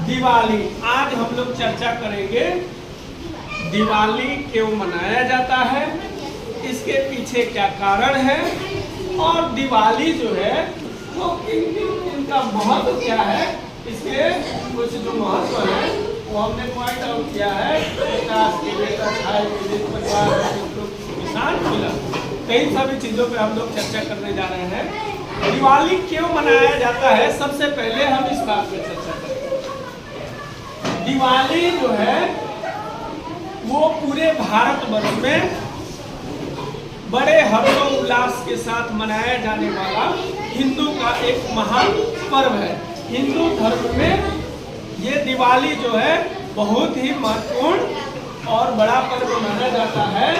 दिवाली। आज हम लोग चर्चा करेंगे दिवाली क्यों मनाया जाता है, इसके पीछे क्या कारण है और दिवाली जो है वो इनका महत्व क्या है। इसके कुछ जो महत्व है वो हमने पॉइंट आउट किया है। विकास के लिए, अच्छाई के लिए, परिवार किसान मिला, कई सभी चीजों पे हम लोग चर्चा करने जा रहे हैं। दिवाली क्यों मनाया जाता है, सबसे पहले हम इस बात पे चर्चा करेंगे। दिवाली जो है वो पूरे भारतवर्ष में बड़े हर्षोल्लास के साथ मनाया जाने वाला हिंदू का एक महान पर्व है। हिंदू धर्म में ये दिवाली जो है बहुत ही महत्वपूर्ण और बड़ा पर्व माना जाता है।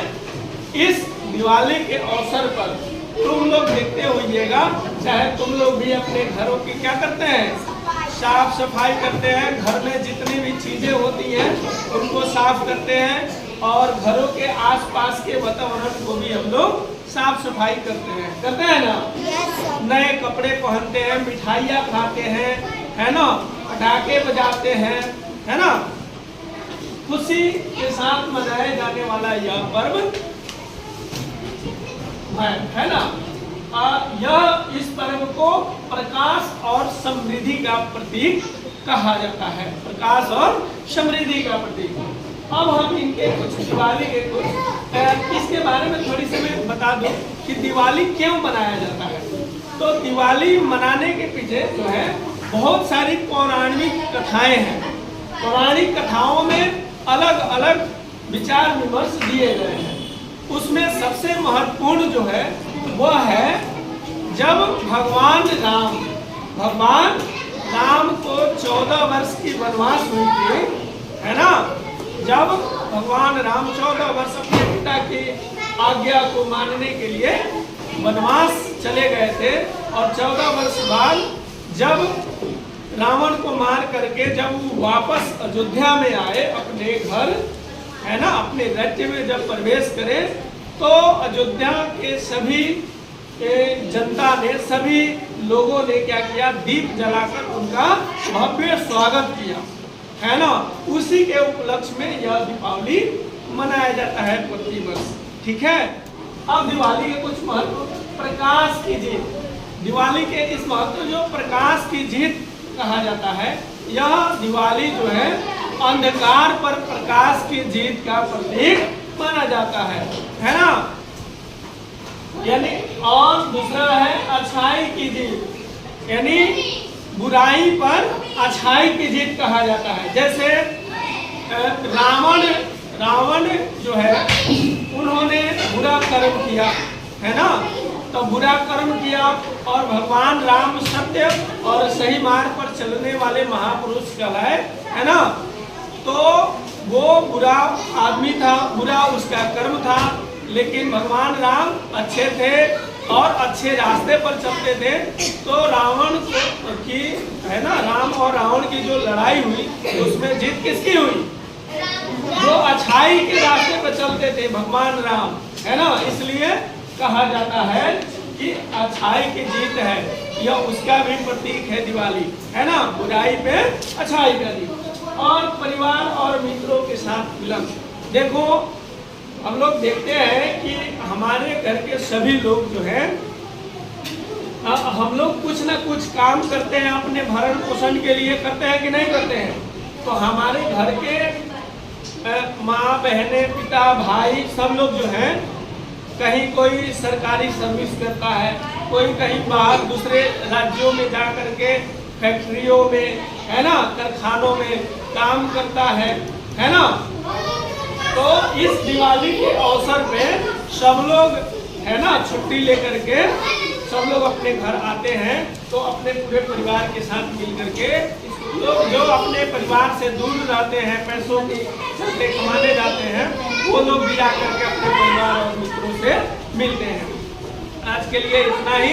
इस दिवाली के अवसर पर तुम लोग देखते होइएगा, चाहे तुम लोग भी अपने घरों की क्या करते हैं, साफ सफाई करते हैं। घर में जितनी भी चीजें होती हैं उनको साफ करते हैं और घरों के आसपास के वातावरण को भी हम लोग साफ सफाई करते हैं ना। नए कपड़े पहनते हैं, मिठाइयाँ खाते हैं, है ना, पटाखे बजाते हैं, है ना। खुशी के साथ मनाया जाने वाला यह पर्व है ना। यह इस पर्व को प्रकाश और समृद्धि का प्रतीक कहा जाता है। प्रकाश और समृद्धि का प्रतीक। अब हम इनके कुछ दिवाली के कुछ इसके बारे में थोड़ी सी मैं बता दूं कि दिवाली क्यों मनाया जाता है। तो दिवाली मनाने के पीछे जो है बहुत सारी पौराणिक कथाएं हैं। पौराणिक कथाओं में अलग अलग विचार विमर्श दिए गए हैं। उसमें सबसे महत्वपूर्ण जो है वह है जब भगवान राम को 14 वर्ष की वनवास हुई थी, है ना। जब भगवान राम 14 वर्ष अपने पिता की आज्ञा को मानने के लिए वनवास चले गए थे और 14 वर्ष बाद जब रावण को मार करके जब वो वापस अयोध्या में आए अपने घर, है ना, अपने राज्य में जब प्रवेश करे तो अयोध्या के सभी जनता ने, सभी लोगों ने क्या किया, दीप जलाकर उनका भव्य स्वागत किया, है ना। उसी के उपलक्ष्य में यह दीपावली मनाया जाता है प्रति वर्ष। ठीक है। अब दिवाली के कुछ महत्व, प्रकाश की जीत। दिवाली के इस महत्व जो प्रकाश की जीत कहा जाता है, यह दिवाली जो है अंधकार पर प्रकाश की जीत का प्रतीक माना जाता है ना। यानी और दूसरा है अच्छाई की जीत, यानी बुराई पर अच्छाई की जीत कहा जाता है। जैसे रावण जो है उन्होंने बुरा कर्म किया, है ना, तो बुरा कर्म किया और भगवान राम सत्य और सही मार्ग पर चलने वाले महापुरुष कहलाए, है ना। तो वो बुरा आदमी था, बुरा उसका कर्म था, लेकिन भगवान राम अच्छे थे और अच्छे रास्ते पर चलते थे। तो रावण की, है ना, राम और रावण की जो लड़ाई हुई उसमें जीत किसकी हुई, जो अच्छाई के रास्ते पर चलते थे भगवान राम, है ना। इसलिए कहा जाता है कि अच्छाई की जीत है, यह उसका भी प्रतीक है दिवाली, है ना। बुराई पे अच्छाई का जीत। और परिवार और मित्रों के साथ मिलन। देखो हम लोग देखते हैं कि हमारे घर के सभी लोग जो है हम लोग कुछ ना कुछ काम करते हैं, अपने भरण पोषण के लिए करते हैं कि नहीं करते हैं। तो हमारे घर के माँ बहने, पिता, भाई सब लोग जो हैं, कहीं कोई सरकारी सर्विस करता है, कोई कहीं बाहर दूसरे राज्यों में जा करके फैक्ट्रियों में, है ना, कारखानों में काम करता है ना। तो इस दिवाली के अवसर पे सब लोग, है ना, छुट्टी लेकर के सब लोग अपने घर आते हैं। तो अपने पूरे परिवार के साथ मिल करके लोग जो अपने परिवार से दूर रहते हैं, पैसों की चलते कमाने जाते हैं, वो लोग भी आकर के अपने परिवार और मित्रों से मिलते हैं। आज के लिए इतना ही।